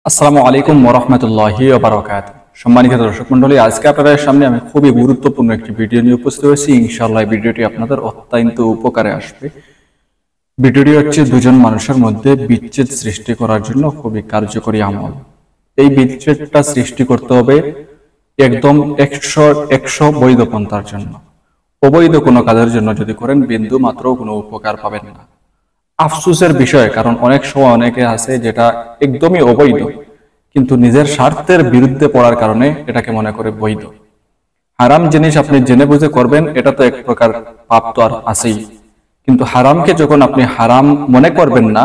আসসালামু আলাইকুম ওয়া রাহমাতুল্লাহি ওয়া বারাকাতুহু। সম্মানিত দর্শক মণ্ডলী, আজকে আপনাদের সামনে আমি খুবই গুরুত্বপূর্ণ একটি ভিডিও নিয়ে উপস্থিত হয়েছি। ইনশাআল্লাহ এই ভিডিওটি আপনাদের অত্যন্ত উপকারে আসবে। ভিডিওটি হচ্ছে দুজন মানুষের মধ্যে বিচ্ছেদ সৃষ্টি করার জন্য খুবই কার্যকরী আমল। এই বিচ্ছেদটা সৃষ্টি করতে হবে একদম 100 বৈধ পন্থার জন্য। অবৈধ কোনো কাজের জন্য যদি করেন বিন্দু মাত্র কোনো উপকার পাবেন না। আফসোসের বিষয়, কারণ অনেক সময় অনেকে আছে যেটা একদমই অবৈধ, কিন্তু নিজের স্বার্থের বিরুদ্ধে পড়ার কারণে এটাকে মনে করে বৈধ। হারাম জিনিস আপনি জেনে বুঝে করবেন, এটা তো এক প্রকার পাপ তো আর আছেই, কিন্তু হারামকে যখন আপনি হারাম মনে করবেন না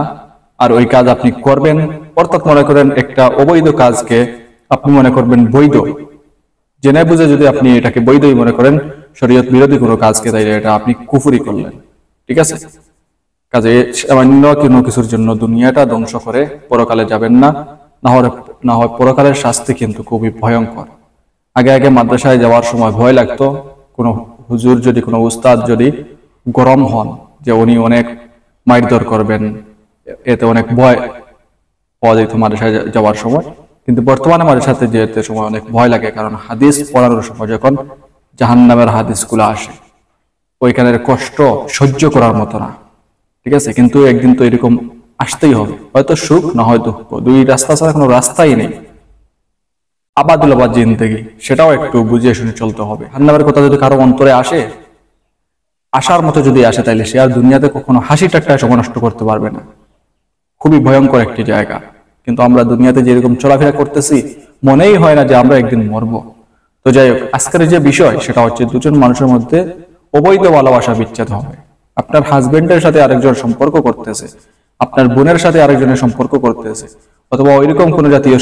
আর ওই কাজ আপনি করবেন, অর্থাৎ মনে করেন একটা অবৈধ কাজকে আপনি মনে করবেন বৈধ, জেনে বুঝে যদি আপনি এটাকে বৈধই মনে করেন, শরীয়ত বিরোধী কোনো কাজকে, তাইলে এটা আপনি কুফরি করলেন। ঠিক আছে, কাজে সামান্য কোনো কিছুর জন্য দুনিয়াটা ধ্বংস করে পরকালে যাবেন না, না হয় পরকালের শাস্তি কিন্তু খুবই ভয়ঙ্কর। আগে আগে মাদ্রাসায় যাওয়ার সময় ভয় লাগতো, কোনো হুজুর যদি, কোনো উস্তাদ যদি গরম হন যে উনি অনেক মারধর করবেন, এতে অনেক ভয় পাওয়া যেত মাদ্রাসায় যাওয়ার সময়। কিন্তু বর্তমানে মাদ্রাসাতে যেতে সময় অনেক ভয় লাগে, কারণ হাদিস পড়ানোর সময় যখন জাহান্নামের হাদিসগুলো আসে, ওইখানের কষ্ট সহ্য করার মতো না। ঠিক আছে, কিন্তু একদিন তো এরকম আসতেই হবে, হয়তো সুখ না হয় দুঃখ, দুই রাস্তা ছাড়া কোনো রাস্তাই নেই। আবাদুল আবাদ জিন্দেগি, সেটাও একটু বুঝিয়ে শুনে চলতে হবে। জাহান্নামের কথা যদি কারো অন্তরে আসে, আসার মতো যদি আসে, তাইলে সে আর দুনিয়াতে কখনো হাসি ঠাট্টায় সময় নষ্ট করতে পারবে না। খুবই ভয়ঙ্কর একটি জায়গা। কিন্তু আমরা দুনিয়াতে যেরকম চলাফেরা করতেছি, মনেই হয় না যে আমরা একদিন মরবো। তো যাই হোক, আজকের যে বিষয় সেটা হচ্ছে দুজন মানুষের মধ্যে অবৈধ ভালোবাসা বিচ্ছেদ হবে। আপনার হাজবেন্ডের সাথে আরেকজন সম্পর্ক করতেছে, আপনার বোনের সাথে আরেকজনের সম্পর্ক করতেছে, অথবা ওইরকম কোনো জাতীয়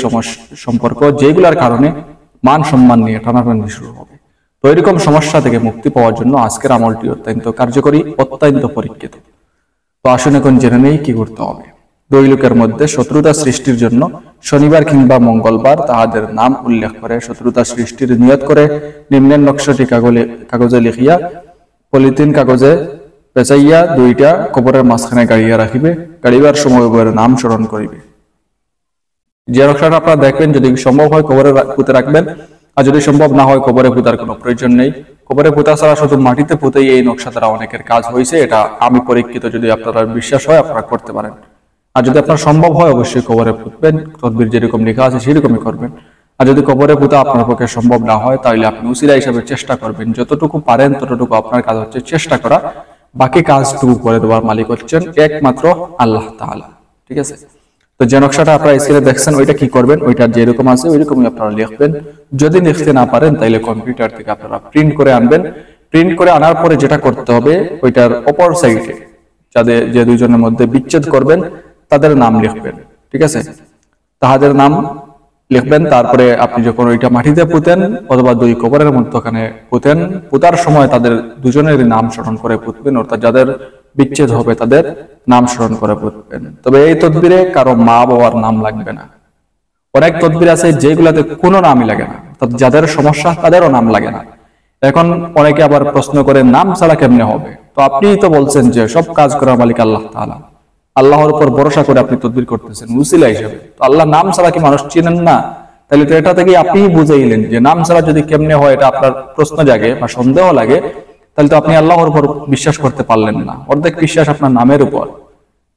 সম্পর্ক যেগুলোর কারণে মান সম্মান নিয়ে টানাটানি শুরু হবে। তো এরকম সমস্যা থেকে মুক্তি পাওয়ার জন্য আজকের আমলটি অত্যন্ত কার্যকরী, অত্যন্ত পরীক্ষিত। তো আসুন এখন জেনে নেই কি করতে হবে। দুই লোকের মধ্যে শত্রুতা সৃষ্টির জন্য শনিবার কিংবা মঙ্গলবার তাহাদের নাম উল্লেখ করে শত্রুতা সৃষ্টির নিয়ত করে নিম্নের নকশাটি কাগজে লিখিয়া পলিথিন কাগজে পেঁচাইয়া দুইটা কবরের মাঝখানে গাড়িয়া রাখিবে। গাড়িবার সময় উভয়ের নাম স্মরণ করিবে। যে নকশাটা আপনারা দেখবেন, যদি সম্ভব হয় কবরে পুঁতে রাখবেন, আর যদি সম্ভব না হয় কবরে পুঁতার কোনো প্রয়োজন নেই। কবরে পুঁতা ছাড়া শুধু মাটিতে পুঁতেই এই নকশা দ্বারা অনেকের কাজ হয়েছে, এটা আমি পরীক্ষিত। যদি আপনারা বিশ্বাস হয় আপনারা করতে পারেন, আর যদি আপনার সম্ভব হয় অবশ্যই কবরে পুঁতবেন। তদবির যেরকম লেখা আছে সেরকমই করবেন। আর যদি কবরে পুঁতা আপনার পক্ষে সম্ভব না হয়, তাহলে আপনি উসিলা হিসাবে চেষ্টা করবেন। যতটুকু পারেন ততটুকু আপনার কাজ হচ্ছে চেষ্টা করা, বাকি কাজটুকু করে দেওয়ার মালিক হচ্ছেন একমাত্র আল্লাহ তাআলা। ঠিক আছে, তো যে নকশাটা আপনারা স্ক্রিনে দেখছেন ওইটা কি করবেন, ওইটা যেরকম আছে ওইরকমই আপনারা লিখবেন। যদি লিখতে না পারেন তাহলে কম্পিউটার থেকে আপনারা প্রিন্ট করে আনবেন। প্রিন্ট করে আনার পরে যেটা করতে হবে, ওইটার অপর সাইডে যে দুইজনের মধ্যে বিচ্ছেদ করবেন তাদের নাম লিখবেন। ঠিক আছে, তাহাদের নাম লিখবেন। তারপরে আপনি যখন ওইটা মাটিতে পুঁতেন অথবা দুই কবরের মধ্যখানে পুঁতেন, পুঁতার সময় তাদের দুজনের নাম স্মরণ করে পুঁতবেন, অর্থাৎ যাদের বিচ্ছেদ হবে তাদের নাম স্মরণ করে পুঁতবেন। তবে এই তদবিরে কারো মা বাবার নাম লাগবে না। অনেক তদবির আছে যেগুলাতে কোনো নামই লাগে না, অর্থাৎ যাদের সমস্যা তাদেরও নাম লাগে না। এখন অনেকে আবার প্রশ্ন করে নাম ছাড়া কেমনে হবে? তো আপনিই তো বলছেন যে সব কাজ করার মালিক আল্লাহ তাআলা, আল্লাহর উপর ভরসা করে আপনি তদবির করতেছেন উসিলা হিসেবে। তো আল্লাহ নাম ছাড়া কি মানুষ চিনেন না? তাহলে তো এটা থেকে আপনি বুঝাইলেন যে নাম ছাড়া যদি কেমনে হয়, এটা আপনার প্রশ্ন জাগে বা সন্দেহ লাগে, তাহলে তো আপনি আল্লাহর উপর বিশ্বাস করতে পারলেন না। অর্ধেক বিশ্বাস আপনার নামের উপর,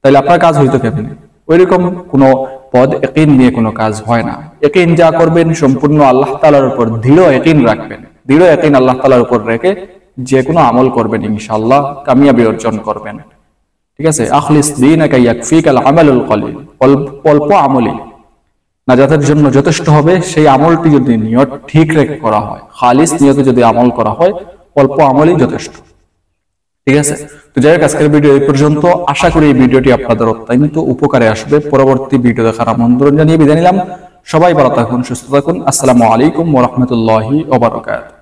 তাহলে আপনার কাজ হইতো কেমনে? ওইরকম কোনো পদ ইয়াকিন নিয়ে কোনো কাজ হয় না। ইয়াকিন যা করবেন সম্পূর্ণ আল্লাহ তাআলার উপর দৃঢ় ইয়াকিন রাখবেন। দৃঢ় ইয়াকিন আল্লাহ তাআলার উপর রেখে যে কোনো আমল করবেন, ইনশাআল্লাহ কামিয়াবি অর্জন করবেন। ঠিক আছে, আখলিস দীনাকা ইয়াকফিকাল আমালুল কলিল, অল্প আমলই নাজাতের জন্য যথেষ্ট হবে। সেই আমলটি যদি নিয়ত ঠিক রেখে করা হয়, খালিস নিয়তে যদি আমল করা হয়, অল্প আমলই যথেষ্ট। ঠিক আছে, তো যাই হোক, আজকের ভিডিও এই পর্যন্ত। আশা করি এই ভিডিওটি আপনাদের অত্যন্ত উপকারে আসবে। পরবর্তী ভিডিও দেখার আমন্ত্রণ জানিয়ে বিদায় নিলাম। সবাই ভালো থাকুন, সুস্থ থাকুন। আসসালামু আলাইকুম ওয়া রাহমাতুল্লাহি ওয়া বারাকাতুহু।